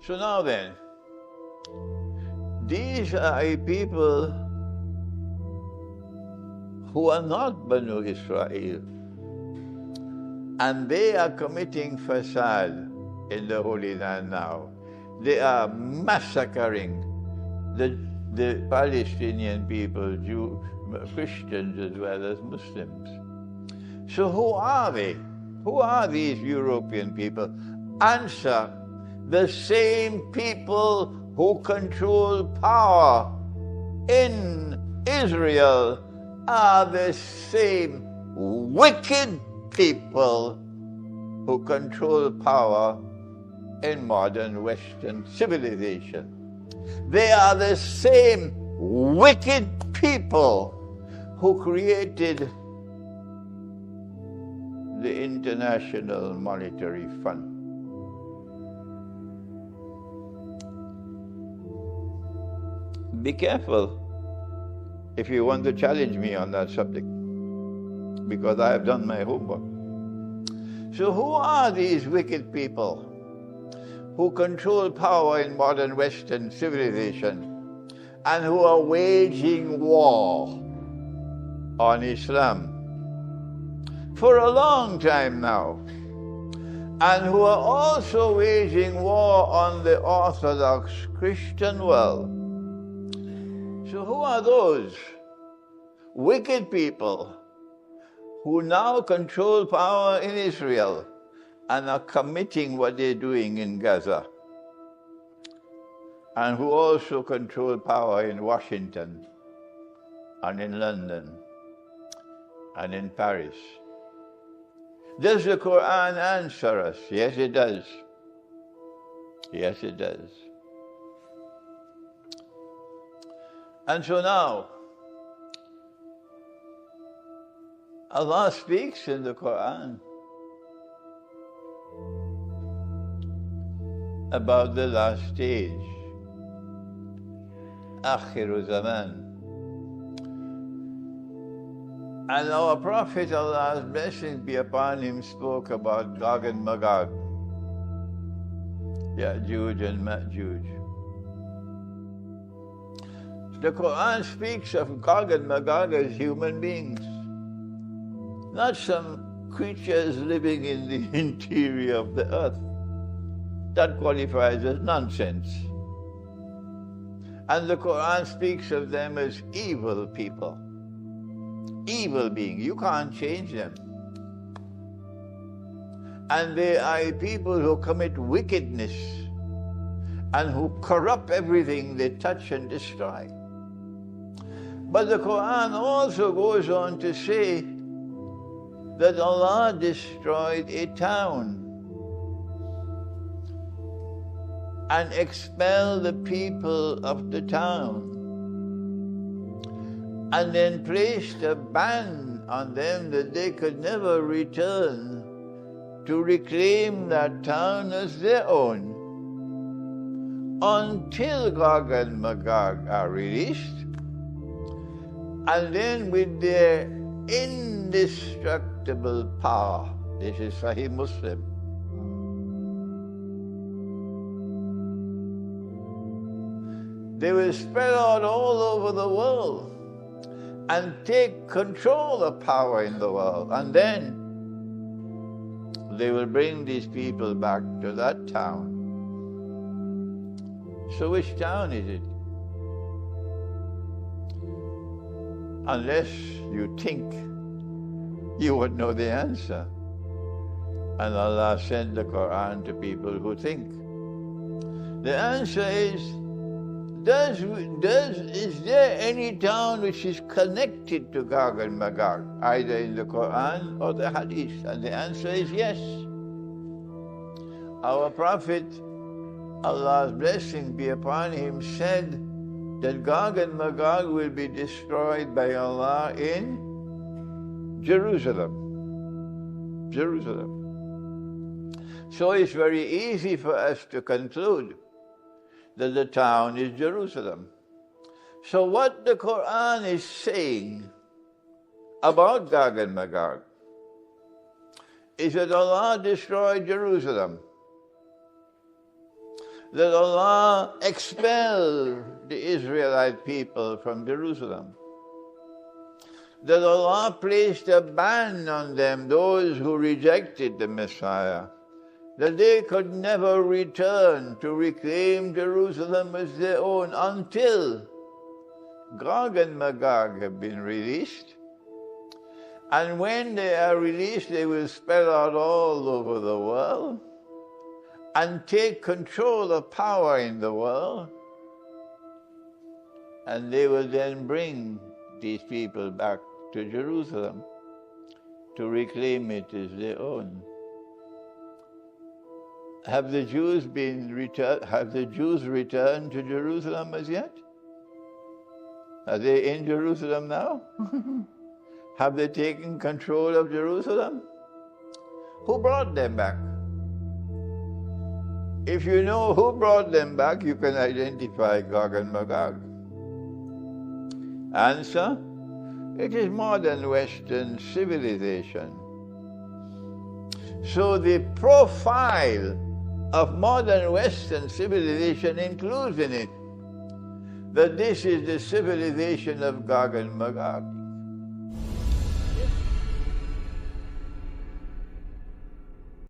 So now then, these are a people who are not Banu Israel, and they are committing fasad in the Holy Land now. They are massacring the Palestinian people, Christians as well as Muslims. So who are they? Who are these European people? Answer: the same people who control power in Israel are the same wicked people who control power in modern Western civilization. They are the same wicked people who created the International Monetary Fund. Be careful if you want to challenge me on that subject, because I have done my homework. So who are these wicked people who control power in modern Western civilization and who are waging war on Islam for a long time now, and who are also waging war on the Orthodox Christian world? So who are those wicked people who now control power in Israel and are committing what they're doing in Gaza, and who also control power in Washington and in London and in Paris? Does the Quran answer us? Yes, it does. Yes, it does. And so now, Allah speaks in the Quran about the last stage, Akhiru Zaman. And our Prophet, Allah's blessings be upon him, spoke about Gog and Magog, Yajuj and Ma'juj. The Quran speaks of Gog and Magog as human beings, not some creatures living in the interior of the earth. That qualifies as nonsense. And the Quran speaks of them as evil people, evil beings. You can't change them. And they are people who commit wickedness and who corrupt everything they touch and destroy. But the Quran also goes on to say that Allah destroyed a town and expelled the people of the town, and then placed a ban on them that they could never return to reclaim that town as their own until Gog and Magog are released. And then with their indestructible power, this is Sahih Muslim, they will spread out all over the world and take control of power in the world. And then they will bring these people back to that town. So which town is it? Unless you think you would know the answer. And Allah sent the Quran to people who think. The answer is, is there any town which is connected to Gog and Magog, either in the Quran or the Hadith? And the answer is yes. Our Prophet, Allah's blessing be upon him, said that Gog and Magog will be destroyed by Allah in Jerusalem. Jerusalem. So it's very easy for us to conclude that the town is Jerusalem. So what the Quran is saying about Gog and Magog is that Allah destroyed Jerusalem. that Allah expelled the Israelite people from Jerusalem. That Allah placed a ban on them, those who rejected the Messiah, that they could never return to reclaim Jerusalem as their own until Gog and Magog have been released. And when they are released, they will spread out all over the world and take control of power in the world. And they will then bring these people back to Jerusalem to reclaim it as their own. Have the Jews returned to Jerusalem as yet? Are they in Jerusalem now? Have they taken control of Jerusalem? Who brought them back? If you know who brought them back, you can identify Gog and Magog. Answer: it is modern Western civilization. So the profile of modern Western civilization includes in it that this is the civilization of Gog and Magog.